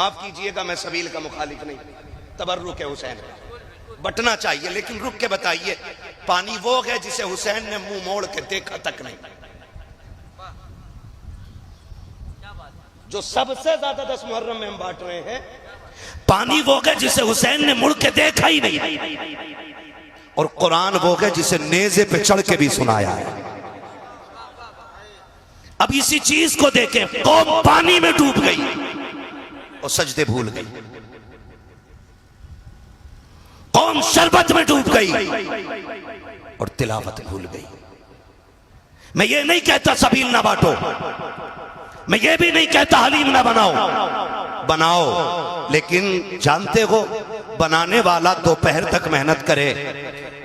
माफ कीजिएगा, मैं सबील का मुखालिफ नहीं, तबर्रुक है हुसैन का, बटना चाहिए, लेकिन रुक के बताइए पानी वो है जिसे हुसैन ने मुंह मोड़ के देखा तक नहीं, जो सबसे ज्यादा 10 मुहर्रम में हम बांट रहे हैं, पानी वो है जिसे हुसैन ने मुड़ के देखा ही नहीं, और कुरान वो है जिसे नेज़े पे चढ़ के भी सुनाया है। अब इसी चीज को देखें, कौम पानी में डूब गई और सजदे भूल गई, कौम शरबत में डूब गई और तिलावत भूल गई। मैं ये नहीं कहता सबील ना बांटो, मैं ये भी नहीं कहता हलीम ना बनाओ, बनाओ, लेकिन जानते हो बनाने वाला दोपहर तक मेहनत करे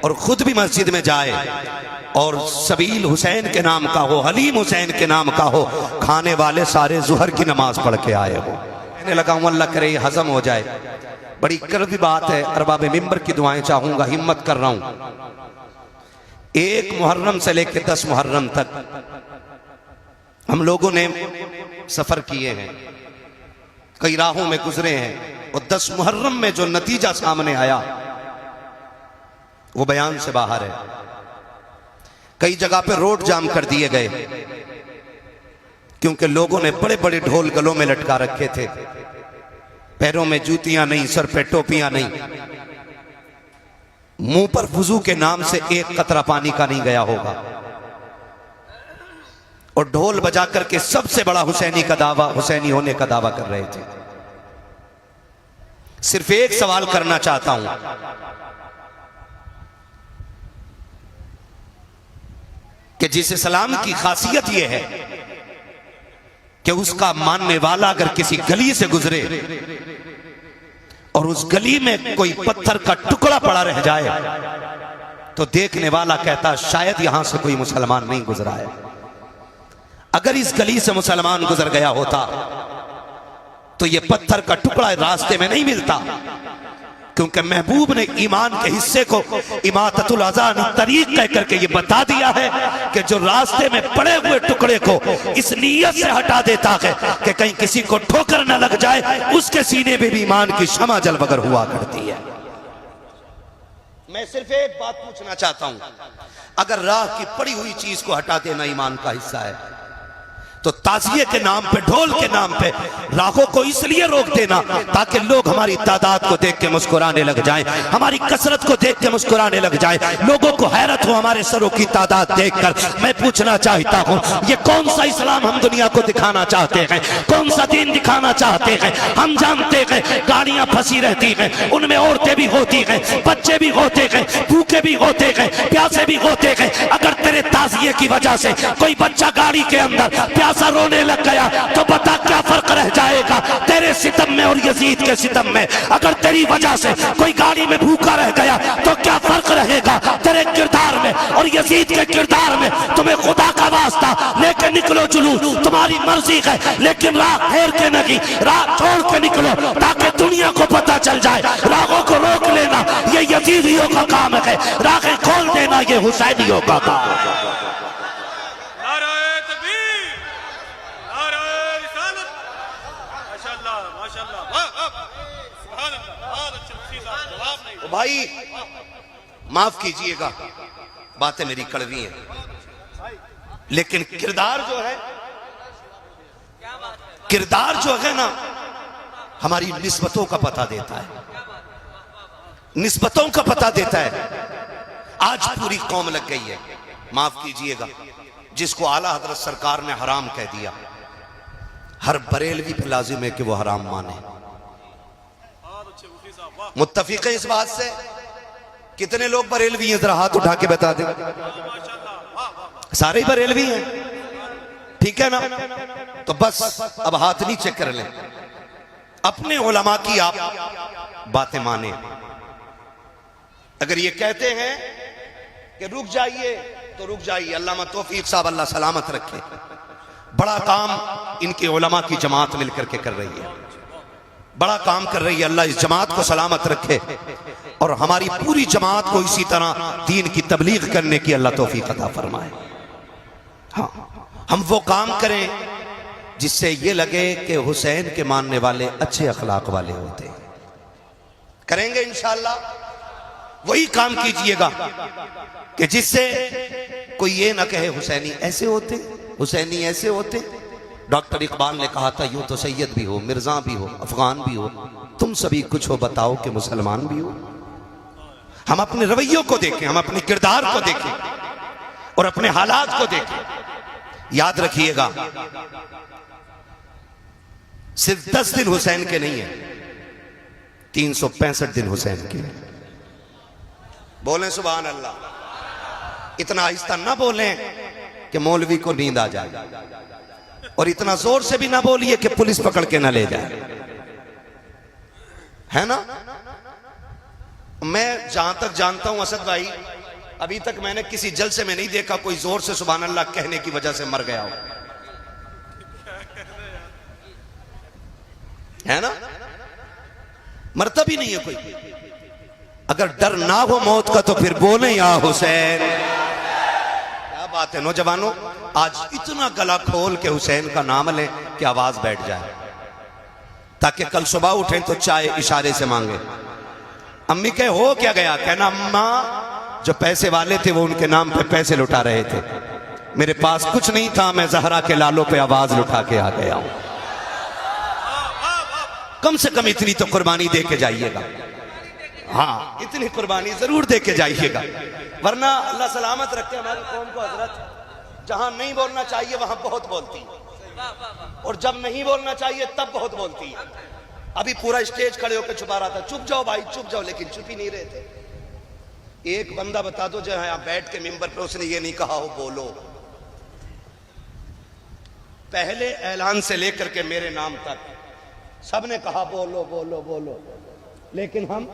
और खुद भी मस्जिद में जाए और सबील हुसैन के नाम का हो, हलीम हुसैन के नाम का हो, खाने वाले सारे जुहर की नमाज पढ़ के आए हो। कहने लगा हूं अल्लाह करे ये हजम हो जाए। बड़ी कड़वी बात है, अरबाब मिंबर की दुआएं चाहूंगा, हिम्मत कर रहा हूं। 1 मुहर्रम से लेकर 10 मुहर्रम तक हम लोगों ने सफर किए हैं, कई राहों में गुजरे हैं, और 10 मुहर्रम में जो नतीजा सामने आया वो बयान से बाहर है। कई जगह पे रोड जाम कर दिए गए क्योंकि लोगों ने बड़े बड़े ढोल गलों में लटका रखे थे, पैरों में जूतियां नहीं, सर पे टोपियां नहीं, मुंह पर वुजू के नाम से एक कतरा पानी का नहीं गया होगा, और ढोल बजा करके सबसे बड़ा हुसैनी का दावा, हुसैनी होने का दावा कर रहे थे। सिर्फ एक सवाल करना चाहता हूं कि जिस इस्लाम की खासियत यह है कि उसका मानने वाला अगर किसी गली से गुजरे और उस गली में कोई पत्थर का टुकड़ा पड़ा रह जाए तो देखने वाला कहता शायद यहां से कोई मुसलमान नहीं गुजरा है। अगर इस गली से मुसलमान गुजर गया होता तो यह पत्थर का टुकड़ा रास्ते में नहीं मिलता, क्योंकि महबूब ने ईमान के हिस्से को इमाततुल अज़ान तरीक कह करके ये बता दिया है कि जो रास्ते में पड़े हुए टुकड़े को इस नीयत से हटा देता है कि कहीं किसी को ठोकर न लग जाए, उसके सीने में भी ईमान की शमा जलवगर हुआ करती है। मैं सिर्फ एक बात पूछना चाहता हूं, अगर राह की पड़ी हुई चीज को हटा देना ईमान का हिस्सा है तो ताज़िये के नाम पे, ढोल के नाम पे राहों को इसलिए रोक देना ताकि लोग हमारी तादाद को देख के मुस्कुराने लग जाएं, हमारी कसरत को देख के मुस्कुराने लग जाएं, लोगों को हैरत हो हमारे सरों की तादाद देखकर। मैं पूछना चाहता हूं, ये कौन सा इस्लाम हम दुनिया को दिखाना चाहते हैं, कौन सा दीन दिखाना चाहते हैं? हम जानते हैं गाड़ियां फंसी रहती हैं, उनमें औरतें भी होती हैं, बच्चे भी होते हैं, भूखे भी होते हैं, प्यासे भी होते हैं। अगर तेरे ताज़िये की वजह से कोई बच्चा गाड़ी के अंदर रोने लग गया तो बता क्या फर्क रह जाएगा तेरे सितम में और यजीद के सितम में? अगर तेरी वजह से कोई गाड़ी में भूखा रह गया तो क्या फर्क रहेगा तेरे किरदार में और यजीद के किरदार में? तुम्हें खुदा का वास्ता लेके निकलो जुलूस, तुम्हारी मर्जी है, लेकिन राह फेर के नहीं, राह छोड़ के निकलो ताकि दुनिया को पता चल जाए। राहों को रोक लेना ये यजीदियों का काम है, राहें खोल देना ये हुसैनियों का काम है। भाई माफ कीजिएगा, बातें मेरी कड़वी हैं, लेकिन किरदार जो है ना हमारी निस्बतों का पता देता है, निस्बतों का पता देता है। आज पूरी कौम लग गई है, माफ कीजिएगा, जिसको आला हजरत सरकार ने हराम कह दिया, हर बरेलवी पे लाजिम है कि वो हराम माने। मुत्तफिक है इस बात से? कितने लोग बरेलवी हैं, जरा हाथ उठा के बता दें। सारे ही बरेलवी हैं, ठीक है ना? तो बस अब हाथ नीचे कर लें, अपने उलमा की आप बातें माने। अगर ये कहते हैं कि रुक जाइए तो रुक जाइए, अल्लामा तौफीक साहब अल्लाह सलामत रखे, बड़ा काम इनके उलमा की जमात मिलकर के कर रही है, बड़ा काम कर रही है। अल्लाह इस जमात को सलामत रखे और हमारी पूरी जमात को इसी तरह दीन की तबलीग करने की अल्लाह तौफीक अता फरमाए। हाँ, हम वो काम करें जिससे ये लगे कि हुसैन के मानने वाले अच्छे अखलाक वाले होते हैं। करेंगे इंशाअल्लाह, वही काम कीजिएगा कि जिससे कोई ये ना कहे हुसैनी ऐसे होते, हुसैनी ऐसे होते। डॉक्टर इकबाल ने कहा था, यूं तो सैयद भी हो, मिर्जा भी हो, अफगान भी हो, तुम सभी कुछ हो, बताओ कि मुसलमान भी हो। हम अपने रवैयों को देखें, हम अपने किरदार को देखें और अपने हालात को देखें। याद रखिएगा, सिर्फ 10 दिन हुसैन के नहीं है, 365 दिन हुसैन के। बोलें सुभान अल्लाह। इतना आहिस्ता ना बोलें कि मौलवी को नींद आ जाए, और इतना जोर से भी ना बोलिए कि पुलिस पकड़ के ना ले जाए, है ना। मैं जहां तक जानता हूं असद भाई, अभी तक मैंने किसी जलसे में नहीं देखा कोई जोर से सुभान अल्लाह कहने की वजह से मर गया हो, है ना। मरता भी नहीं है कोई। अगर डर ना हो मौत का तो फिर बोले या हुसैन। क्या बात है नौजवानों, आज इतना गला खोल के हुसैन का नाम लें कि आवाज बैठ जाए, ताकि कल सुबह उठें तो चाय इशारे से मांगे। अम्मी कहे हो क्या गया, कहना अम्मा जो पैसे वाले थे वो उनके नाम पे पैसे लुटा रहे थे, मेरे पास कुछ नहीं था, मैं जहरा के लालों पे आवाज लुटा के आ गया हूं। कम से कम इतनी तो कुर्बानी दे के जाइएगा। हाँ, इतनी कुर्बानी जरूर दे के जाइएगा, वरना अल्लाह सलामत रखे हमारी कौम को। हजरत जहां नहीं बोलना चाहिए वहां बहुत बोलती है, और जब नहीं बोलना चाहिए तब बहुत बोलती है। अभी पूरा स्टेज खड़े होकर छुपा रहा था, चुप जाओ भाई चुप जाओ, लेकिन चुप ही नहीं रहे थे। एक बंदा बता दो जो यहां बैठ के मिंबर पे उसने ये नहीं कहा हो बोलो। पहले ऐलान से लेकर के मेरे नाम तक सबने कहा बोलो बोलो बोलो, लेकिन हम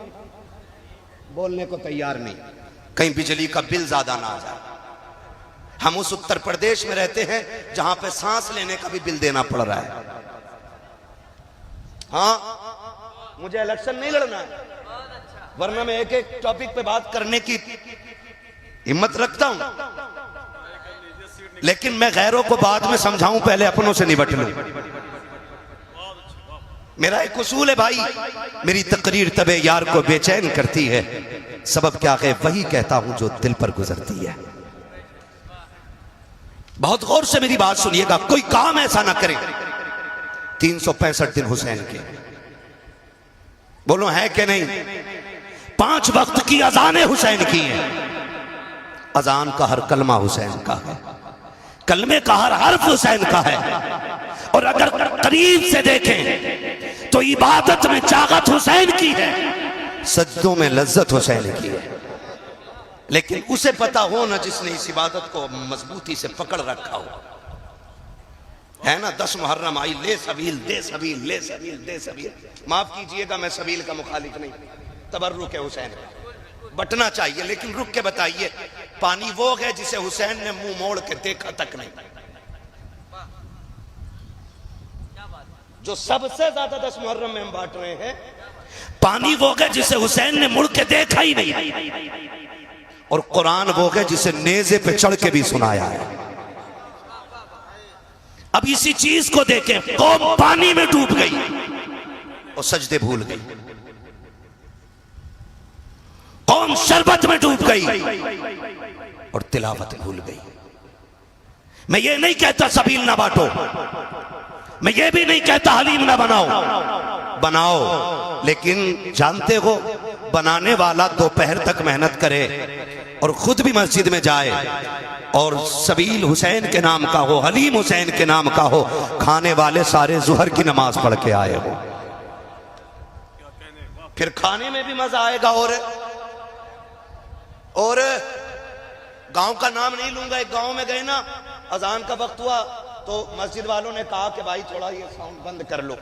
बोलने को तैयार नहीं, कहीं बिजली का बिल ज्यादा ना आ जाए। हम उस उत्तर प्रदेश में रहते हैं जहां पे सांस लेने का भी बिल देना पड़ रहा है। हाँ, मुझे इलेक्शन नहीं लड़ना है, वरना मैं एक एक टॉपिक पे बात करने की हिम्मत रखता हूं, लेकिन मैं गैरों को बाद में समझाऊं, पहले अपनों से निपट लूं। मेरा एक उसूल है भाई, मेरी तकरीर तबे यार को बेचैन करती है, सबब क्या है वही कहता हूं जो दिल पर गुजरती है। बहुत गौर से मेरी बात सुनिएगा, कोई काम ऐसा ना करे। 365 दिन हुसैन के, बोलो है कि नहीं। 5 वक्त की अजानें हुसैन की हैं, अजान का हर कलमा हुसैन का है, कलमे का हर हर्फ हुसैन का है। और अगर करीब से देखें तो इबादत में चागत हुसैन की है, सज्जों में लज्जत हुसैन की है। लेकिन उसे पता हो ना जिसने इस इबादत को मजबूती से पकड़ रखा हो, है ना। 10 मुहर्रम आई, ले सबील दे सबील, ले सबील दे सबील। माफ कीजिएगा मैं सबील का मुखालिफ नहीं, तबर्रुक है हुसैन, बटना चाहिए, लेकिन रुक के बताइए पानी वो है जिसे हुसैन ने मुंह मोड़ के देखा तक नहीं, जो सबसे ज्यादा 10 मुहर्रम में हम बांट रहे हैं। पानी वो है जिसे हुसैन ने मुड़ के देखा ही नहीं, और कुरान वो है जिसे नेज़े पे चढ़ के भी सुनाया है। अब इसी चीज को देखें, कौम पानी में डूब गई और सजदे भूल गई, कौम शरबत में डूब गई और तिलावत भूल गई। मैं ये नहीं कहता सबील ना बांटो, मैं ये भी नहीं कहता हलीम ना बनाओ, बनाओ, लेकिन जानते हो बनाने वाला दोपहर तक मेहनत करे और खुद भी मस्जिद में जाए, और सबील हुसैन के नाम का हो, हलीम हुसैन के नाम का हो, खाने वाले सारे जुहर की नमाज पढ़ के आए हो, फिर खाने में भी मजा आएगा। और गांव का नाम नहीं लूंगा, एक गांव में गए ना, अजान का वक्त हुआ तो मस्जिद वालों ने कहा कि भाई थोड़ा ये साउंड बंद कर लो।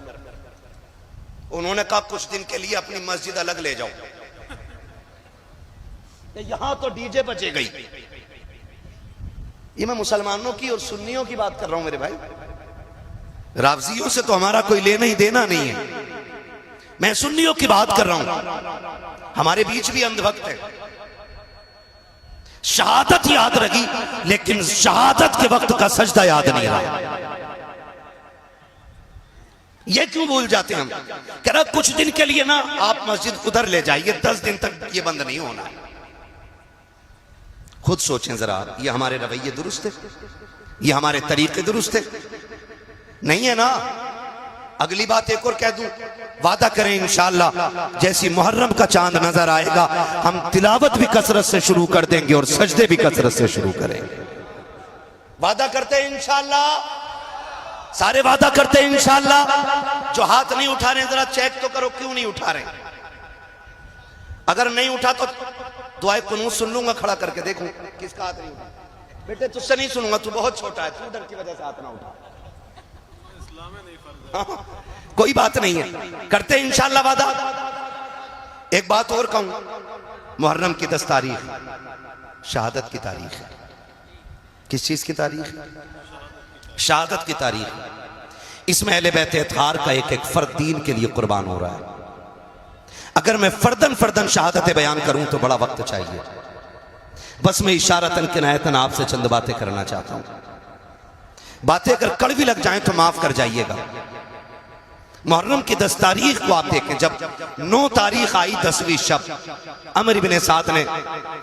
उन्होंने कहा कुछ दिन के लिए अपनी मस्जिद अलग ले जाओ, यहां तो डीजे बजे गई। ये मैं मुसलमानों की और सुन्नियों की बात कर रहा हूं मेरे भाई, रावजियों से तो हमारा कोई लेना ही देना नहीं है, मैं सुन्नियों की बात कर रहा हूं। हमारे बीच भी अंधभक्त है, शहादत याद रही लेकिन शहादत के वक्त का सजदा याद नहीं रहा। ये क्यों भूल जाते हम? कह रहा कुछ दिन के लिए ना आप मस्जिद उधर ले जाइए, 10 दिन तक ये बंद नहीं होना है। खुद सोचें जरा, ये हमारे रवैये दुरुस्त है? ये हमारे तरीके दुरुस्त है? नहीं है ना। अगली बात एक और कह दूं, वादा करें इंशाअल्लाह जैसी मुहर्रम का चांद नजर आएगा हम तिलावत भी कसरत से शुरू कर देंगे और सजदे भी कसरत से शुरू करेंगे। वादा करते हैं इंशाअल्लाह, सारे वादा करते हैं इंशाअल्लाह। जो हाथ नहीं उठा रहे जरा चेक तो करो क्यों नहीं उठा रहे। अगर नहीं उठा तो दुआए कुनूत सुन लूंगा, खड़ा करके देखूं किसका हाथ नहीं उठा। बेटे तुझसे नहीं सुनूंगा, तू बहुत छोटा है, तू डर की वजह से हाथ ना उठा। कोई बात नहीं है, करते हैं इंशाअल्लाह वादा। एक बात और कहूं, मुहर्रम की 10 तारीख शहादत की तारीख है। किस चीज की तारीख? शहादत की तारीख। इसमें अहले बैत अतहार का एक एक फर्द दीन के लिए कुर्बान हो रहा है। अगर मैं फर्दन फर्दन शहादतें बयान करूं तो बड़ा वक्त चाहिए। बस मैं इशारतन किनायतन आपसे चंद बातें करना चाहता हूं। बातें अगर कड़वी लग जाएं तो माफ कर जाइएगा। मुहर्रम की 10 तारीख को आप देखें, जब 9 तारीख आई 10वीं शब, अमर इब्ने साद ने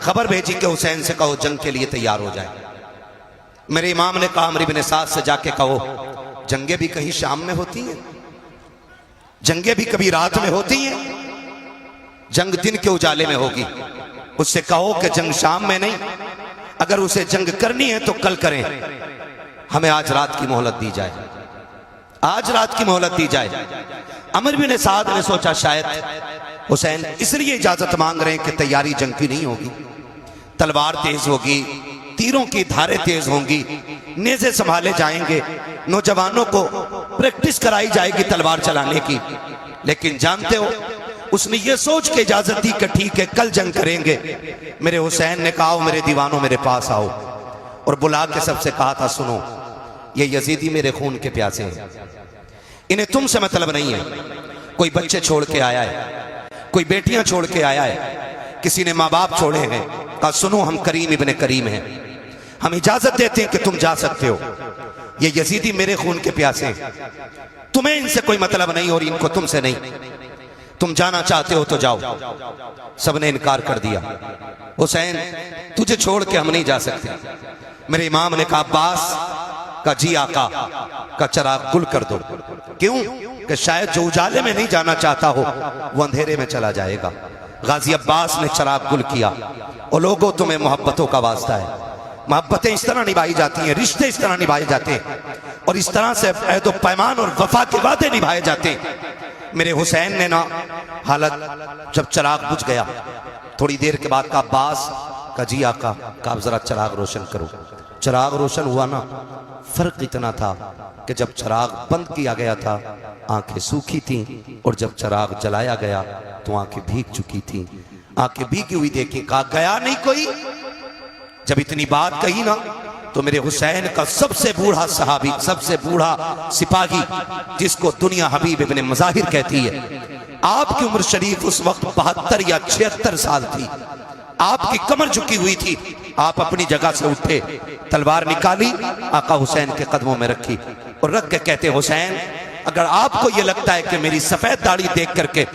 खबर भेजी कि हुसैन से कहो जंग के लिए तैयार हो जाए। मेरे इमाम ने कहा अमर इब्ने साद से जाके कहो जंगे भी कहीं शाम में होती हैं, जंगे भी कभी रात में होती हैं, जंग दिन के उजाले में होगी। उससे कहो कि जंग शाम में नहीं, अगर उसे जंग करनी है तो कल करें, हमें आज रात की मोहलत दी जाए, आज रात की मोहलत दी जाए। अमर बिन साद ने सोचा शायद हुसैन इसलिए इजाजत मांग रहे हैं कि तैयारी जंग की नहीं होगी, तलवार तेज होगी, तीरों की धारें तेज होंगी, नेज़े संभाले जाएंगे, नौजवानों को प्रैक्टिस कराई जाएगी तलवार चलाने की। लेकिन जानते हो उसने ये सोच के इजाजत दी कि ठीक है कल जंग करेंगे। मेरे हुसैन ने कहा मेरे दीवानों मेरे पास आओ, और बुला के सबसे कहा था सुनो ये यजीदी मेरे खून के प्यासे हैं, इन्हें तुमसे मतलब नहीं है। कोई बच्चे छोड़ के आया है, कोई बेटियां छोड़ के आया है, किसी ने माँ बाप छोड़े हैं। कहा सुनो हम करीम इब्ने करीम हैं, हम इजाजत देते हैं कि तुम जा सकते हो। ये यजीदी मेरे खून के प्यासे हैं, तुम्हें इनसे कोई मतलब नहीं और इनको तुमसे नहीं, तुम जाना चाहते हो तो जाओ। सबने इनकार कर दिया, हुसैन तुझे छोड़ के हम नहीं जा सकते। मेरे इमाम ने कहा अब्बास का जी आका का चिराग गुल कर दो। क्यों? कि शायद जो उजाले में नहीं जाना चाहता हो वो अंधेरे में चला जाएगा। गाजी अब्बास ने चिराग गुल किया। और लोगों तुम्हें मोहब्बतों का वास्ता है, मोहब्बतें इस तरह निभाई जाती हैं, रिश्ते इस तरह निभाए जाते हैं, और इस तरह से अहद पैमान और वफा के वादे निभाए जाते हैं। मेरे हुसैन ने ना हालत जब चिराग बुझ गया, थोड़ी देर के बाद का अब्बास का जी आका का आप जरा चिराग रोशन करो। चिराग रोशन हुआ ना, फर्क इतना था कि जब चिराग बंद किया गया था आंखें सूखी थीं, और जब चिराग जलाया गया तो आंखें भीग चुकी थीं। आंखें भीगी हुई देखी, कहा गया नहीं कोई। जब इतनी बात कही ना तो मेरे हुसैन का सबसे बूढ़ा सहाबी, सबसे बूढ़ा सिपाही, जिसको दुनिया हबीब इब्ने मज़ाहिर कहती है, आपकी उम्र शरीफ उस वक्त 72 या 76 साल थी। आपकी कमर झुकी हुई थी, आप अपनी जगह से उठे, तलवार निकाली, आका हुसैन के कदमों में रखी और रख के कहते हुसैन अगर आपको यह लगता है कि मेरी सफेद दाढ़ी देख करके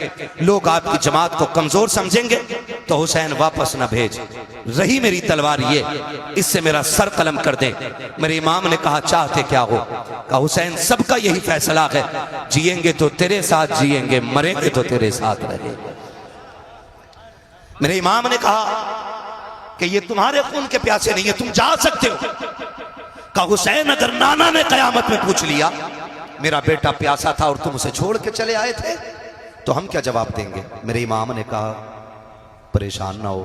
लोग आपकी जमात को कमजोर समझेंगे तो हुसैन वापस न भेज, रही मेरी तलवार ये, इससे मेरा सर कलम कर दे। मेरे इमाम ने कहा चाहते क्या हो? कहा हुसैन सबका यही फैसला है, जिएंगे तो तेरे साथ जिएंगे, मरेंगे तो तेरे साथ रहेंगे। मेरे इमाम ने कहा कि ये तुम्हारे खून के प्यासे नहीं है, तुम जा सकते हो। कहा हुसैन अगर नाना ने कयामत में पूछ लिया मेरा बेटा प्यासा था और तुम उसे छोड़ के चले आए थे तो हम क्या जवाब देंगे? मेरे इमाम ने कहा परेशान ना हो,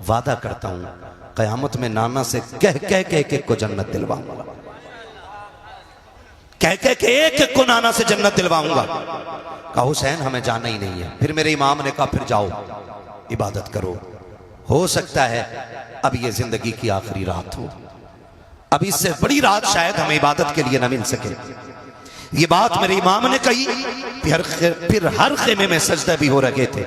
वादा करता हूं कयामत में नाना से कह कह के एक एक को जन्नत दिलवाऊंगा, कह कह के एक एक को नाना से जन्नत दिलवाऊंगा। कहा हुसैन हमें जाना ही नहीं है। फिर मेरे इमाम ने कहा फिर जाओ इबादत करो, हो सकता है अब ये जिंदगी की आखिरी रात हो, अब इससे बड़ी रात शायद हमें इबादत के लिए न मिल सके। ये बात मेरे इमाम ने कही। फिर हर खेमे में सजदा भी हो रहे थे,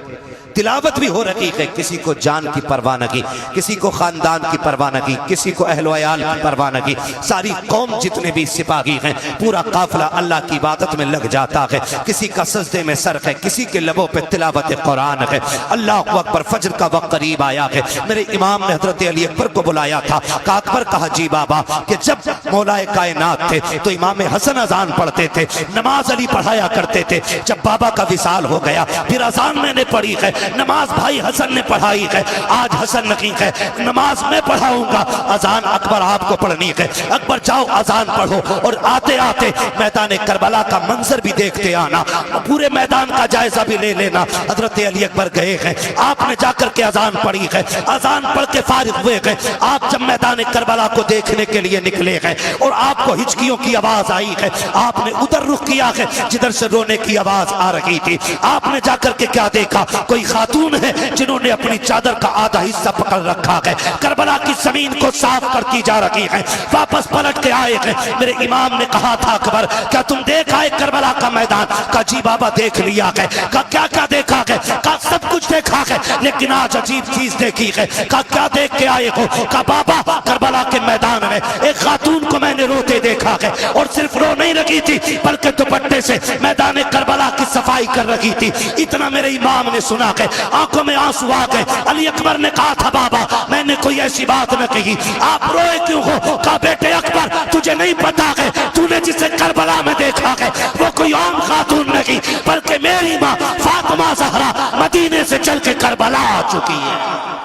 तिलावत भी हो रही है, किसी को जान की परवाह न की, किसी को खानदान की परवाह न की, किसी को अहलो अयाल की परवाह न की। सारी कौम जितने भी सिपाही हैं, पूरा काफिला अल्लाह की इबादत में लग जाता है। किसी का सजदे में सर है, किसी के लबों पे तिलावत कुरान है। अल्लाह अकबर, फजर का वक्त करीब आया है। मेरे इमाम ने हजरत अली अकबर को बुलाया था। का अकबर कहा जी बाबा कि जब मौलाए कायनात थे तो इमाम हसन अजान पढ़ते थे, नमाज अली पढ़ाया करते थे। जब बाबा का विसाल हो गया फिर अजान मैंने पढ़ी है, नमाज भाई हसन ने पढ़ाई है। आज हसन नहीं है, नमाज मैं पढ़ाऊंगा, अजान अकबर आपको पढ़नी है। अकबर जाओ अजान पढ़ो और आते आते मैदान करबला का मंजर भी देखते आना, पूरे मैदान का जायजा भी ले लेना। हजरत अली अकबर गए हैं, आपने जाकर के अजान पढ़ी है, अजान पढ़ के फारिग हुए हैं। आप जब मैदान करबला को देखने के लिए निकले हैं और आपको हिचकियों की आवाज आई है, आपने उधर रुख किया है जिधर से रोने की आवाज आ रही थी। आपने जाकर के क्या देखा, कोई खातून है जिन्होंने अपनी चादर का आधा हिस्सा पकड़ रखा है, करबला की जमीन को साफ करती जा रही है। वापस पलट के आए हैं। मेरे इमाम ने कहा था अकबर क्या तुम देख आए करबला का मैदान? का जी बाबा देख लिया है। का क्या क्या देखा है? का सब कुछ देखा है, लेकिन आज अजीब चीज देखी है। का क्या देख के आए हो? का बाबा करबला के मैदान में एक खातून को मैंने रोते देखा है, और सिर्फ रो नहीं लगी थी बल्कि दुपट्टे से मैदान करबला की सफाई कर रही थी। इतना मेरे इमाम ने सुना है, आंखों में आंसू आ गए। अली अकबर ने कहा था बाबा मैंने कोई ऐसी बात न कही, आप रोए क्यों हो? कहा बेटे अकबर तुझे नहीं पता है, तूने जिसे करबला में देखा है वो कोई आम खातून नहीं बल्कि मेरी माँ फातिमा ज़हरा मदीने से चल के करबला आ चुकी है।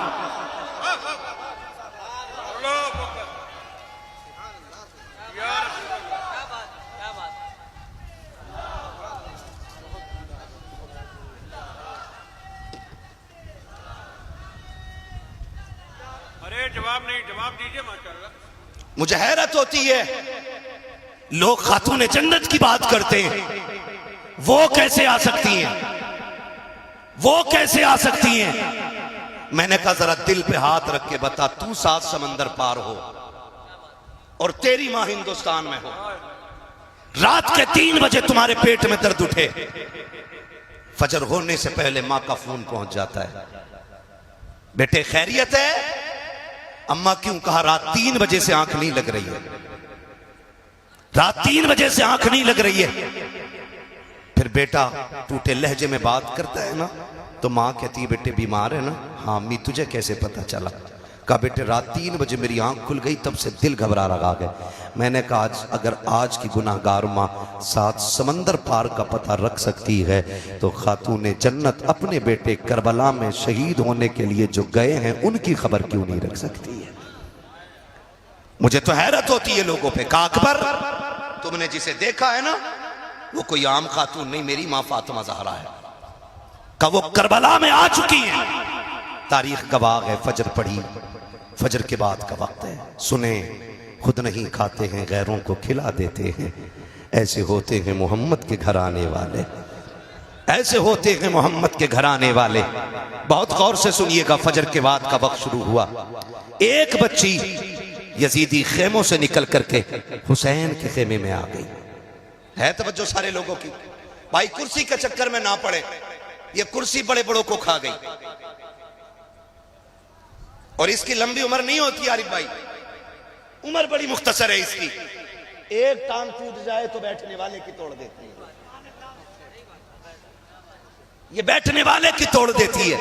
जवाब नहीं, जवाब दीजिए माशाअल्लाह। मुझे हैरत होती है, लोग खातून जन्नत की बात करते हैं, वो कैसे आ सकती हैं? वो कैसे आ सकती हैं? मैंने कहा जरा दिल पे हाथ रख के बता, तू 7 समंदर पार हो और तेरी मां हिंदुस्तान में हो, रात के 3 बजे तुम्हारे पेट में दर्द उठे, फजर होने से पहले मां का फोन पहुंच जाता है, बेटे खैरियत है? अम्मा क्यों? कहा रात 3 बजे से आंख नहीं लग रही है, रात 3 बजे से आंख नहीं लग रही है। फिर बेटा टूटे लहजे में बात करता है ना, तो माँ कहती है बेटे बीमार है ना? हाँ अम्मी तुझे कैसे पता चला? कहा बेटे रात 3 बजे मेरी आंख खुल गई, तब से दिल घबरा रहा है। मैंने कहा आज अगर आज की गुनाहगार माँ 7 समंदर पार का पता रख सकती है तो खातून जन्नत अपने बेटे करबला में शहीद होने के लिए जो गए हैं उनकी खबर क्यों नहीं रख सकती है? मुझे तो हैरत होती है लोगों पे। कहा अकबर तुमने जिसे देखा है ना वो कोई आम खातून नहीं, मेरी माँ फातिमा ज़हरा है। कहा वो करबला में आ चुकी है, तारीख गवाह है। फजर पढ़ी, फजर के बाद का वक्त है, सुने खुद नहीं खाते हैं गैरों को खिला देते हैं, ऐसे होते हैं मोहम्मद के घर आने वाले, ऐसे होते हैं मोहम्मद के घर आने वाले। बहुत गौर से सुनिएगा, फजर के बाद का वक्त शुरू हुआ। एक बच्ची यजीदी खेमों से निकल करके हुसैन के खेमे में आ गई। है तवज्जो सारे लोगों की? भाई कुर्सी के चक्कर में ना पड़े, ये कुर्सी बड़े बड़ों को खा गई और इसकी लंबी उम्र नहीं होती आरिफ भाई, उम्र बड़ी मुख्तसर है इसकी। एक टांग टूट जाए तो बैठने वाले की तोड़ देती है, ये बैठने वाले की तोड़ देती है।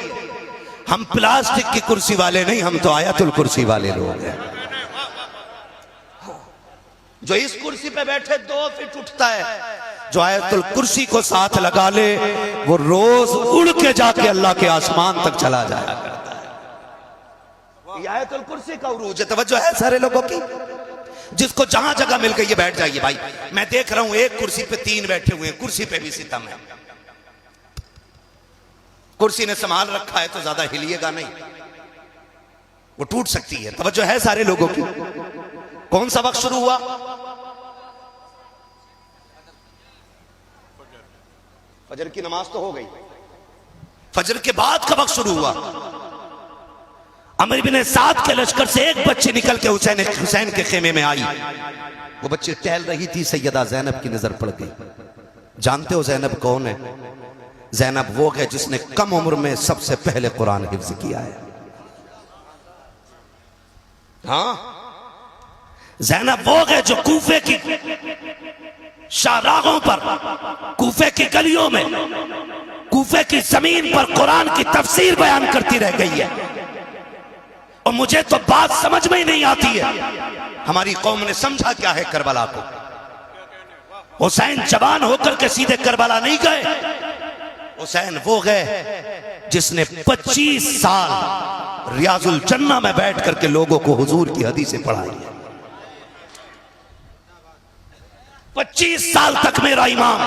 हम प्लास्टिक की कुर्सी वाले नहीं, हम तो आयतुल कुर्सी वाले लोग हैं। जो इस कुर्सी पे बैठे 2 फीट उठता है, जो आयतुल कुर्सी को साथ लगा ले वो रोज उड़ के जाके अल्लाह के आसमान तक चला जाया करता है। ये आयतुल कुर्सी का उरूज है। तवज्जो है सारे लोगों की? जिसको जहां जगह मिल गई है बैठ जाइए भाई। मैं देख रहा हूं एक कुर्सी पे 3 बैठे हुए हैं, कुर्सी पे भी सितम है। कुर्सी ने संभाल रखा है तो ज्यादा हिलिएगा नहीं, वो टूट सकती है। तवज्जो है सारे लोगों की? कौन सा वक्त शुरू हुआ? फजर की नमाज तो हो गई, फजर के बाद का वक्त शुरू हुआ। अमर बिन साद के लश्कर से एक बच्ची निकल के हुसैन के खेमे में आई। वो बच्ची टहल रही थी, सैयदा ज़ैनब की नजर पड़ गई। जानते हो ज़ैनब कौन है? ज़ैनब वो है जिसने कम उम्र में सबसे पहले कुरान हिफ्ज किया है। हाँ, ज़ैनब वो है जो कूफे की शाहराहों पर, कूफे की गलियों में, कूफे की जमीन पर कुरान की तफसीर बयान करती रह गई है। और मुझे तो बात समझ में ही नहीं आती है, हमारी कौम ने समझा क्या है करबला को। हुसैन जवान होकर के सीधे करबला नहीं गए। हुसैन वो गए जिसने 25 साल रियाजुल जन्ना में बैठ करके लोगों को हुजूर की हदीसें पढ़ाई है। 25 साल तक मेरा इमाम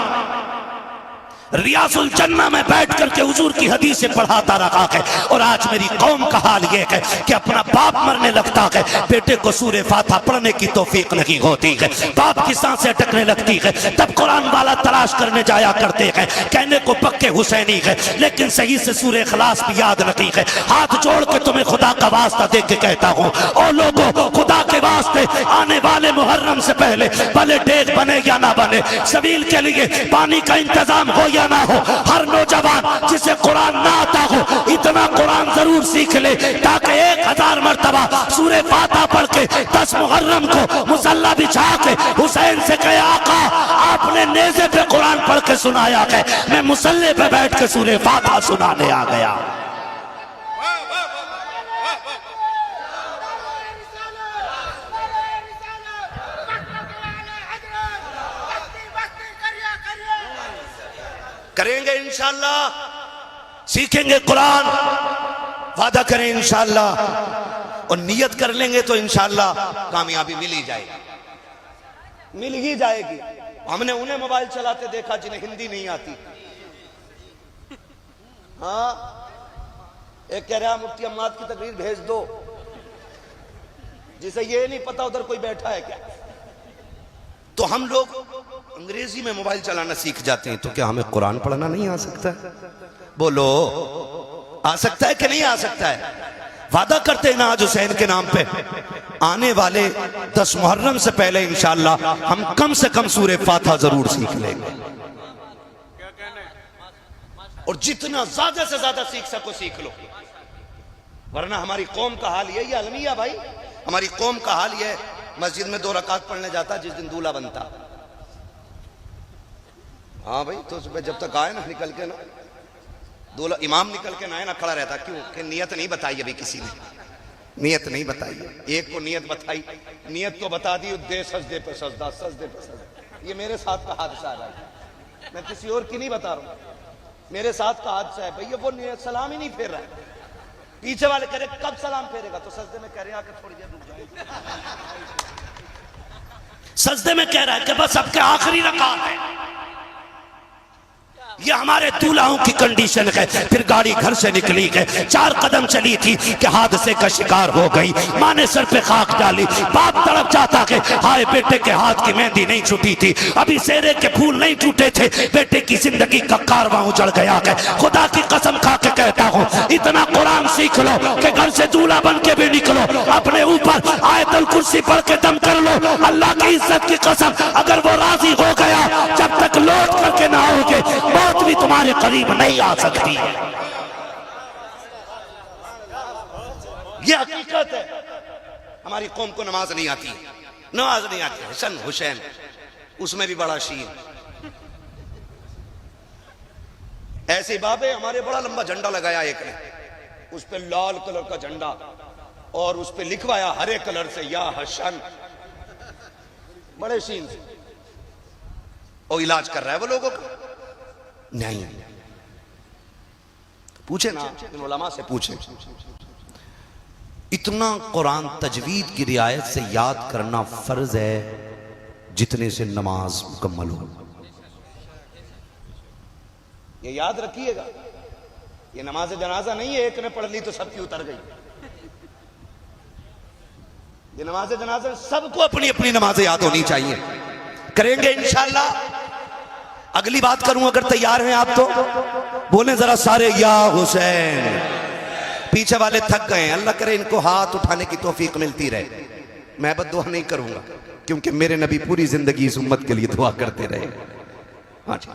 रियाजुल जन्ना में बैठ करके हुजूर की हदीसें पढ़ाता रहा है। और आज मेरी कौम का हाल यह है कि अपना बाप मरने लगता है, बेटे को सूरे फातिहा पढ़ने की तौफीक नहीं होती है, बाप की सांसें अटकने लगती है, तब कुरान वाला तलाश करने जाया करते हैं। कहने को पक्के हुसैनी है लेकिन सही से सूरे इखलास भी याद नहीं है। हाथ जोड़ के तुम्हें खुदा का वास्ता दे के कहता हूँ, और लोगों खुदा के वास्ते आने वाले मुहर्रम से पहले भले डेग बने या ना बने, सबील के लिए पानी का इंतजाम हो या ना हो, हर नौजवान जिसे कुरान ना आता हो इतना कुरान जरूर सीख ले ताकि 1000 मरतबा सूरे फातिहा पढ़ के 10 मुहर्रम को मुसल्ला बिछा के हुसैन से कहे, आका आपने नेज़े पे कुरान पढ़ के सुनाया है, मैं मुसल्ले पे बैठ के सूरे फातिहा सुनाने आ गया। करेंगे इंशाअल्लाह, सीखेंगे कुरान, वादा करें इंशाअल्लाह, और नियत कर लेंगे तो इंशाअल्लाह कामयाबी मिल ही जाएगी, मिल ही जाएगी। हमने उन्हें मोबाइल चलाते देखा जिन्हें हिंदी नहीं आती। हाँ, एक कह रहा मुफ्ती अम्माद की तकरीर भेज दो, जिसे ये नहीं पता उधर कोई बैठा है क्या। तो हम लोग अंग्रेजी में मोबाइल चलाना सीख जाते हैं, तो क्या हमें कुरान पढ़ना नहीं आ सकता है? बोलो, आ सकता है कि नहीं आ सकता है? वादा करते हैं ना आज हुसैन के नाम पे, आने वाले 10 मुहर्रम से पहले इंशाअल्लाह हम कम से कम सूरे फातिहा जरूर सीख लेंगे, और जितना ज्यादा से ज्यादा सीख सको सीख लो, वरना हमारी कौम का हाल यही अलमिया भाई, हमारी कौम का हाल यह, मस्जिद में 2 रकात पढ़ने जाता जिस दिन दूल्हा बनता। हाँ भाई, तो सुबह जब तक आए ना निकल के ना, दूल्हा इमाम निकल के ना आए ना, खड़ा रहता। क्यों? कि नियत नहीं बताई अभी किसी ने, नियत नहीं बताई। एक को नियत बताई, नियत तो बता दी, दे सजदे पे सजदा, सजदे पे सजदा। ये मेरे साथ का हादसा है भाई, मैं किसी और की नहीं बता रहा हूँ, मेरे साथ का हादसा है भैया। वो सलाम ही नहीं फेर रहा है, पीछे वाले कह रहे कब सलाम फेरेगा, तो सजदे में कह रहे आके थोड़ी देर रुक जाए, सजदे में कह रहा है कि बस अब के आखिरी रकात है। ये हमारे दूल्हाओं की कंडीशन है। फिर गाड़ी घर से निकली है, 4 कदम चली थी कि हादसे का शिकार हो गई। माँ ने सर पे खाक डाली, बाप तड़प जाता है, हाय बेटे के हाथ की मेहंदी नहीं छूटी थी, अभी सेरे के फूल नहीं टूटे थे, बेटे की जिंदगी का कारवां उजड़ गया है। खुदा की कसम खा के कहता हूँ, इतना कुरान सीख लो कि घर से दूल्हा बन के भी निकलो, अपने ऊपर आयतुल कुर्सी पढ़ के दम कर लो। अल्लाह की इज्जत की कसम, अगर वो राजी हो गया, जब तक लौट करके ना आओगे मौत भी तुम्हारे करीब नहीं आ सकती है। यह हकीकत है। हमारी कौम को नमाज नहीं आती, नमाज नहीं आती। हसन हुसैन उसमें भी बड़ा शीन, ऐसे बाबे हमारे बड़ा लंबा झंडा लगाया एक ने, उस पे लाल कलर का झंडा, और उस पे लिखवाया हरे कलर से या हसन, बड़े शीन से। और इलाज कर रहा है वो लोगों का। नहीं, पूछे ना उलमा से पूछे। इतना कुरान तजवीद की रियायत से याद करना फर्ज है जितने से नमाज मुकम्मल हो। ये याद रखिएगा, ये नमाज जनाजा नहीं है एक ने पढ़ ली तो सबकी उतर गई। ये नमाज जनाजा सबको अपनी अपनी नमाज याद होनी चाहिए। करेंगे इंशाअल्लाह। अगली बात करूं, अगर तैयार हैं आप तो बोले जरा सारे या हुसैन। पीछे वाले थक गए, अल्लाह करे इनको हाथ उठाने की तौफीक मिलती रहे। मैं बद दुआ नहीं करूंगा क्योंकि मेरे नबी पूरी जिंदगी इस उम्मत के लिए दुआ करते रहे। हाँ जी,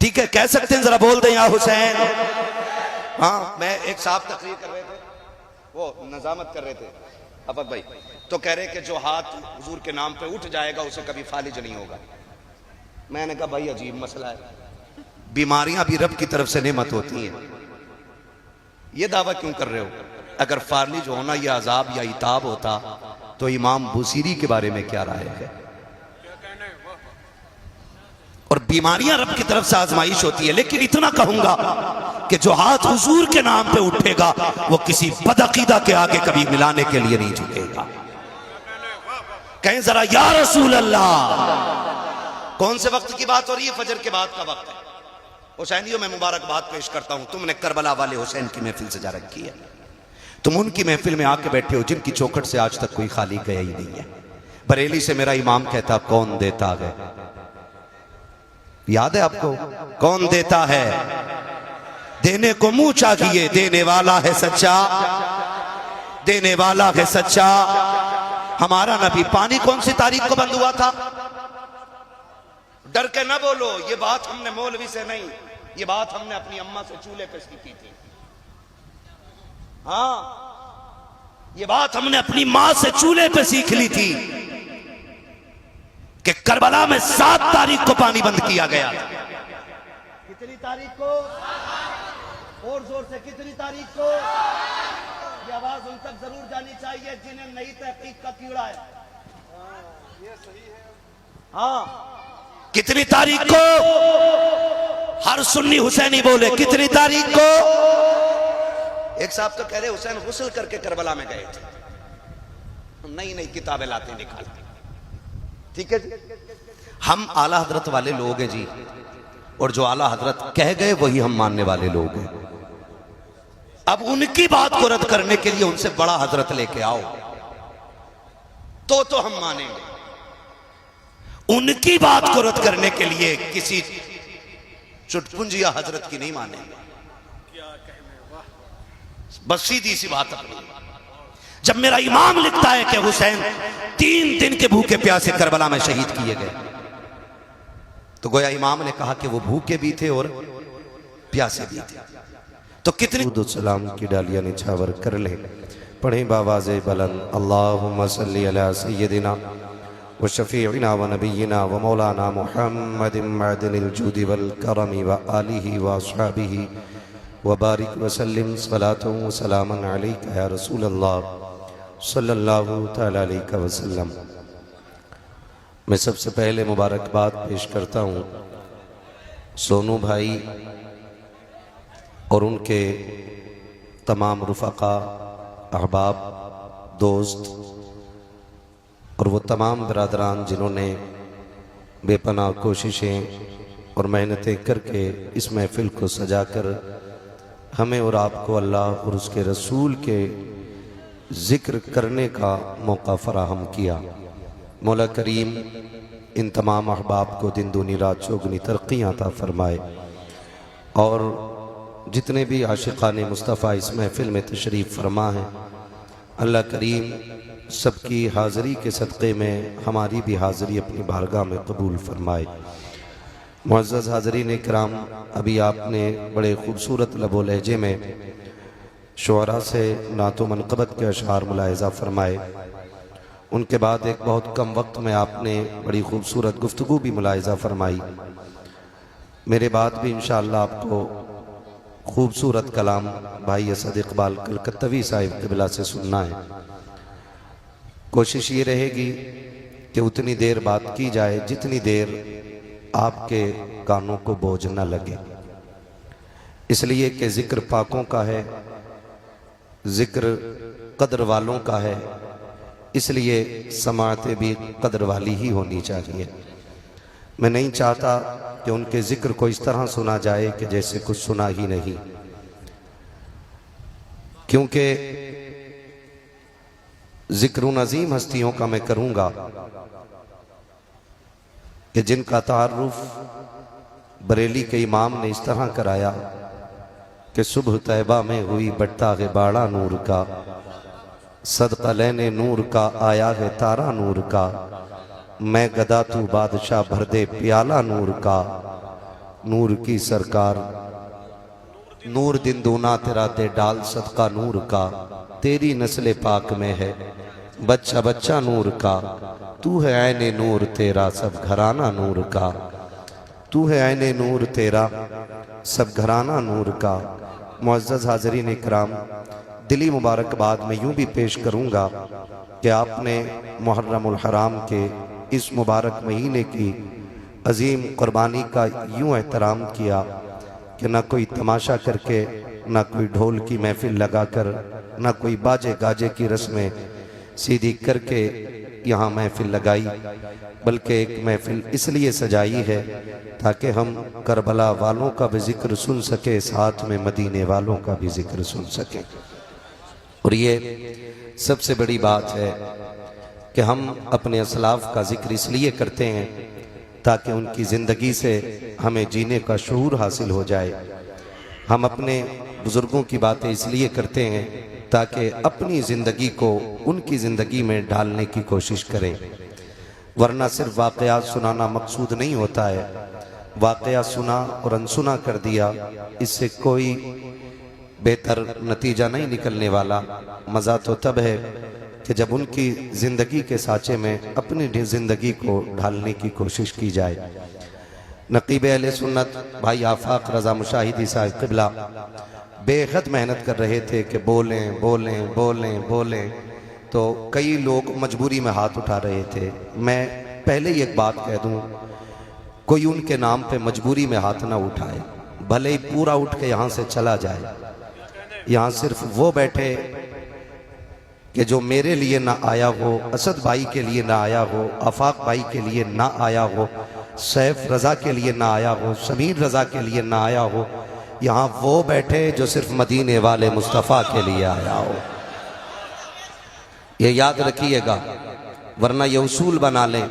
ठीक है, कह सकते हैं, जरा बोल दें या हुसैन। हाँ, मैं एक साहब तकरीर कर रहे थे, वो नजामत कर रहे थे अफक भाई, तो कह रहे कि जो हाथ हुजूर के नाम पे उठ जाएगा उसे कभी फालिज नहीं होगा। मैंने कहा भाई अजीब मसला है, बीमारियां भी रब की तरफ से नेमत होती हैं, ये दावा क्यों कर रहे हो? अगर फालिज होना या अजाब या इताब होता तो इमाम बुसीरी के बारे में क्या राय है? और बीमारियां रब की तरफ से आजमाइश होती है, लेकिन इतना कहूंगा कि जो हाथ हुजूर के नाम पे उठेगा वो किसी बदअकीदा के आगे कभी मिलाने के लिए नहीं झुकेगा। कहें जरा या रसूल अल्लाह। कौन से वक्त की बात हो रही है? फजर के बाद का वक्त है। हुसैनियों में मुबारकबाद पेश करता हूं, तुमने करबला वाले हुसैन की महफिल सजा रखी है, तुम उनकी महफिल में आके बैठे हो जिनकी चौखट से आज तक कोई खाली गया ही नहीं है। बरेली से मेरा इमाम कहता कौन देता है, याद है आपको? कौन देता है? देने को मुंह चाहिए, देने वाला है सच्चा, देने वाला है सच्चा। हमारा नबी, पानी कौन सी तारीख को बंद हुआ था? डर के ना बोलो, ये बात हमने मौलवी से नहीं, ये बात हमने अपनी अम्मा से चूल्हे पे सीखी थी। हाँ, ये बात हमने अपनी मां से चूल्हे पे सीख ली थी कि करबला में 7 तारीख को पानी बंद किया गया था। कितनी तारीख को? और जोर से, कितनी तारीख को? ये आवाज उन तक जरूर जानी चाहिए जिन्हें नई तहकीक का कीड़ा है। ये सही है। हाँ, कितनी तारीख को? हर सुन्नी हुसैनी बोले कितनी तारीख को? एक साहब तो कह रहे हुसैन गुस्ल करके करबला में गए थे। नई नई किताबें लाते निकालते। ठीक है जी, हम आला हजरत वाले लोग हैं जी, और जो आला हजरत कह गए वही हम मानने वाले लोग हैं। अब उनकी बात को रद्द करने के लिए उनसे बड़ा हजरत लेके आओ तो हम मानेंगे। उनकी बात को रद्द करने के लिए किसी चुटपुंजिया हजरत की नहीं मानेंगे। बस सीधी सी बात अपनी। जब मेरा इमाम लिखता है कि हुसैन 3 दिन के भूखे प्यासे करबला में शहीद किए गए, तो गोया इमाम ने कहा कि वो भूखे भी थे और प्यासे भी थे। तो कितनी सलाम की डालियां निछावर कर ले, पढ़े बावाज़े बुलंद अल्लाहुम्मा सल्ली अला सय्यदिना व शफीइना व नबीना व मौलाना मुहम्मदिन मअदनिल जूदि वल करमी व आलिहि व अस्हाबिहि व बारिक व सल्लिम सलातु व सलामन अलैका या रसूल अल्लाह सल्लल्लाहु तआला अलैहि वसल्लम। मैं सबसे पहले मुबारकबाद पेश करता हूँ सोनू भाई और उनके तमाम रुफ़क़ा, अहबाब, दोस्त और वो तमाम बरादरान जिन्होंने बेपनाह कोशिशें और मेहनतें करके इस महफ़िल को सजा कर हमें और आपको अल्लाह और उसके रसूल के ज़िक्र करने का मौका फ़राहम किया। मौला करीम इन तमाम अहबाब को दिन दूनी रात चौगुनी तरक्कियाँ अता फरमाए, और जितने भी आशिक़ाने मुस्तफ़ा इस महफ़िल में तशरीफ़ फरमा है, अल्लाह करीम सबकी हाज़री के सदक़े में हमारी भी हाज़री अपनी बारगाह में कबूल फरमाए। मुअज़्ज़ज़ हाज़रीन किराम, अभी आपने बड़े ख़ूबसूरत लबो लहजे में शुअरा से नातो मनक़बत के अशआर मुलाहिज़ा फरमाए। उनके बाद एक बहुत कम वक्त में आपने बड़ी खूबसूरत गुफ्तगू भी मुलाहिज़ा फरमाई। मेरे बाद भी इंशाअल्लाह आपको खूबसूरत कलाम भाई असद इकबाल कलकत्तवी साहिब क़िबला से सुनना है। कोशिश ये रहेगी कि उतनी देर बात की जाए जितनी देर आपके कानों को बोझ न लगे, इसलिए कि ज़िक्र पाकों का है, ज़िक्र कदर वालों का है, इसलिए समाअतें भी कदर वाली ही होनी चाहिए। मैं नहीं चाहता कि उनके ज़िक्र को इस तरह सुना जाए कि जैसे कुछ सुना ही नहीं, क्योंकि ज़िक्र उन अजीम हस्तियों का मैं करूँगा कि जिनका तारुफ बरेली के इमाम ने इस तरह कराया कि सुबह तैबा में हुई बट्टा है बाड़ा नूर का, सदका लेने नूर का आया है तारा नूर का, मैं गदा तू बादशाह भर दे प्याला नूर का, नूर की सरकार, नूर दिन दूना तेरा दे डाल सदका नूर का, तेरी नस्ल पाक में है बच्चा बच्चा नूर का, तू है ऐने नूर तेरा सब घराना नूर का, तू है ऐने नूर तेरा सब घराना नूर का। मुअज़्ज़ज़ हाज़रीन इकराम, दिली मुबारकबाद में यूँ भी पेश करूँगा कि आपने मुहर्रमुल हराम के इस मुबारक महीने की अजीम कुर्बानी का यूँ एहतराम किया कि ना कोई तमाशा करके, ना कोई ढोल की महफिल लगाकर, ना कोई बाजे गाजे की रस्में सीधी करके यहाँ महफिल लगाई, बल्कि एक महफिल इसलिए सजाई है ताकि हम करबला वालों का भी जिक्र सुन सके, साथ में मदीने वालों का भी जिक्र सुन सके। और ये सबसे बड़ी बात है कि हम अपने असलाफ का जिक्र इसलिए करते हैं ताकि उनकी ज़िंदगी से हमें जीने का शऊर हासिल हो जाए। हम अपने बुज़ुर्गों की बातें इसलिए करते हैं ताकि अपनी ज़िंदगी को उनकी ज़िंदगी में ढालने की कोशिश करें, वरना सिर्फ वाक़यात सुनाना मकसूद नहीं होता है। वाक़या सुना और अनसुना कर दिया, इससे कोई बेहतर नतीजा नहीं निकलने वाला। मज़ा तो तब है कि जब उनकी ज़िंदगी के साँचे में अपनी ज़िंदगी को ढालने की कोशिश की जाए। नक़ीब अहले सुन्नत भाई आफाक रज़ा मुशाहिदी साहिब क़िबला बेहद मेहनत कर रहे थे कि बोलें बोलें बोलें बोलें, तो कई लोग मजबूरी में हाथ उठा रहे थे। मैं पहले ही एक बात कह दूं, कोई उनके नाम पे मजबूरी में हाथ ना उठाए, भले ही पूरा उठ के यहाँ से चला जाए। यहाँ सिर्फ वो बैठे कि जो मेरे लिए ना आया हो, असद भाई के लिए ना आया हो, आफाक भाई के लिए ना आया हो, सैफ रज़ा के लिए ना आया हो, शमीर रज़ा के लिए ना आया हो। यहाँ वो बैठे जो सिर्फ मदीने वाले मुस्तफ़ा के लिए आया हो। ये याद रखिएगा, वरना ये उसूल बना लें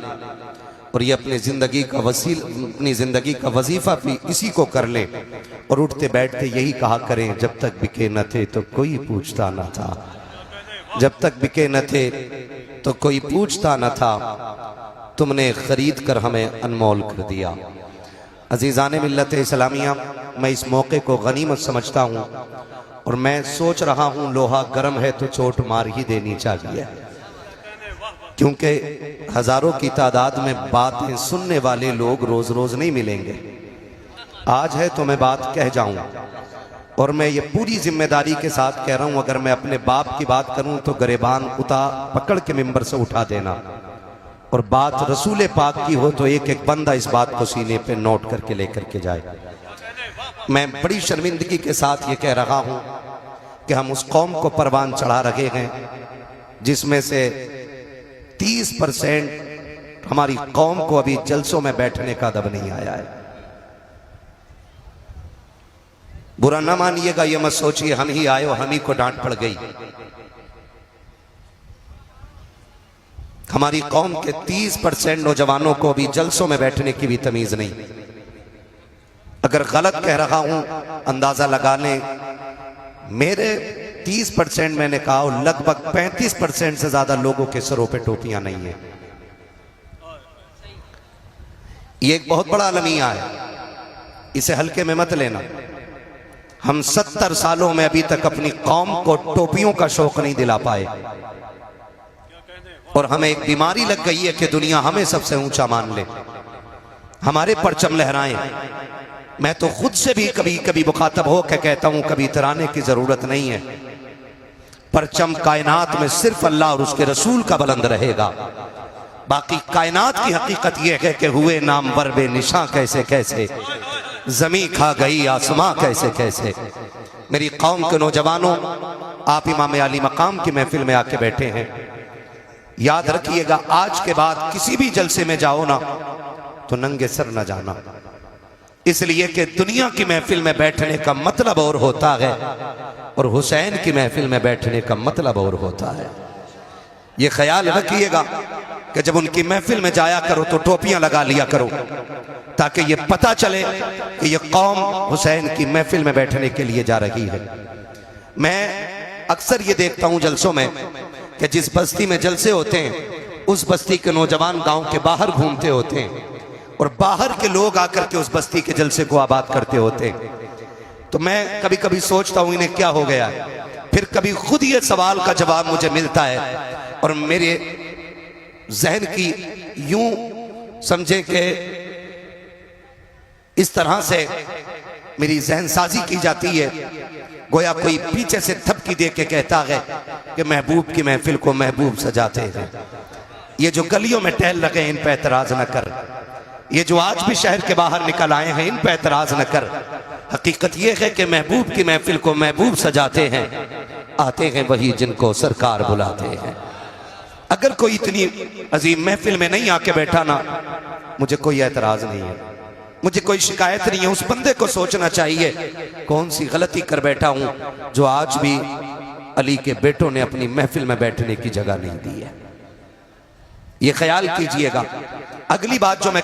और ये अपनी ज़िंदगी का अपनी ज़िंदगी का वजीफ़ा भी इसी को कर लें और उठते बैठते यही कहा करें, जब तक बिके न थे तो कोई पूछता न था, जब तक बिके न थे तो कोई पूछता न था, तुमने खरीद कर हमें अनमोल कर दिया। अजीज़ान मिल्लत इस्लामिया, मैं इस मौके को गनीमत समझता हूँ और मैं सोच रहा हूँ लोहा गर्म है तो चोट मार ही देनी चाहिए, क्योंकि हजारों की तादाद में बातें सुनने वाले लोग रोज रोज नहीं मिलेंगे। आज है तो मैं बात कह जाऊं, और मैं ये पूरी जिम्मेदारी के साथ कह रहा हूं, अगर मैं अपने बाप की बात करूं तो गरेबान पकड़ के मिंबर से उठा देना, और बात रसूल पाक की हो तो एक एक बंदा इस बात को सीने पे नोट करके लेकर के जाए। मैं बड़ी शर्मिंदगी के साथ ये कह रहा हूं कि हम उस कौम को परवान चढ़ा रहे हैं जिसमें से 30% हमारी कौम को अभी जलसों में बैठने का दब नहीं आया है। बुरा ना मानिएगा, ये मत सोचिए हम ही आए और हम ही को डांट पड़ गई। हमारी कौम के 30% नौजवानों को अभी जलसों में बैठने की भी तमीज नहीं। अगर गलत कह रहा हूं अंदाजा लगा लें, मेरे 30% मैंने कहा, लगभग 35% से ज्यादा लोगों के सरों पे टोपियां नहीं है। ये एक बहुत बड़ा अलमिया है, इसे हल्के में मत लेना। हम 70 सालों में अभी तक अपनी कौम को टोपियों का शौक नहीं दिला पाए, और हमें एक बीमारी लग गई है कि दुनिया हमें सबसे ऊंचा मान ले, हमारे परचम लहराएं। मैं तो खुद से भी कभी कभी मुखातब हो के कहता हूं, कभी इतराने की जरूरत नहीं है। परचम कायनात में सिर्फ अल्लाह और उसके रसूल का बुलंद रहेगा। बाकी कायनात की हकीकत यह है कि हुए नामवर बेनिशां कैसे कैसे, जमी खा गई आसमां कैसे कैसे। मेरी कौम के नौजवानों, आप इमाम अली मकाम की महफिल में आके बैठे हैं, याद रखिएगा आज के बाद किसी भी जलसे में जाओ ना तो नंगे सर न जाना, इसलिए कि दुनिया की महफिल में बैठने का मतलब और होता है और हुसैन की महफिल में बैठने का मतलब और होता है। ये ख्याल रखिएगा कि जब उनकी महफिल में जाया करो तो टोपियां लगा लिया करो, ताकि ये पता चले कि ये कौम हुसैन की महफिल में बैठने के लिए जा रही है। मैं अक्सर ये देखता हूं जलसों में कि जिस बस्ती में जलसे होते हैं उस बस्ती के नौजवान गांव के बाहर घूमते होते हैं, और बाहर के लोग आकर के उस बस्ती के जलसे को आबाद करते होते। तो मैं कभी कभी सोचता हूं इन्हें क्या हो गया, फिर कभी खुद ये सवाल का जवाब मुझे मिलता है और मेरे जहन की यूं समझे कि इस तरह से मेरी जहन साजी की जाती है, गोया कोई पीछे से थपकी दे के कहता है कि महबूब की महफिल को महबूब सजाते हैं। ये जो गलियों में टहल लगे इन पे एतराज न कर, ये जो आज भी शहर के बाहर निकल आए हैं इन पे एतराज न कर। हकीकत ये है कि महबूब की महफिल को महबूब सजाते हैं, आते हैं वही जिनको सरकार बुलाते हैं। अगर कोई इतनी अजीम महफिल में नहीं आके बैठा ना, मुझे कोई एतराज नहीं है, मुझे कोई शिकायत नहीं है। उस बंदे को सोचना चाहिए कौन सी गलती कर बैठा हूं जो आज भी अली के बेटों ने अपनी महफिल में बैठने की जगह नहीं दी है। ये ख्याल कीजिएगा। अगली बात जो मैं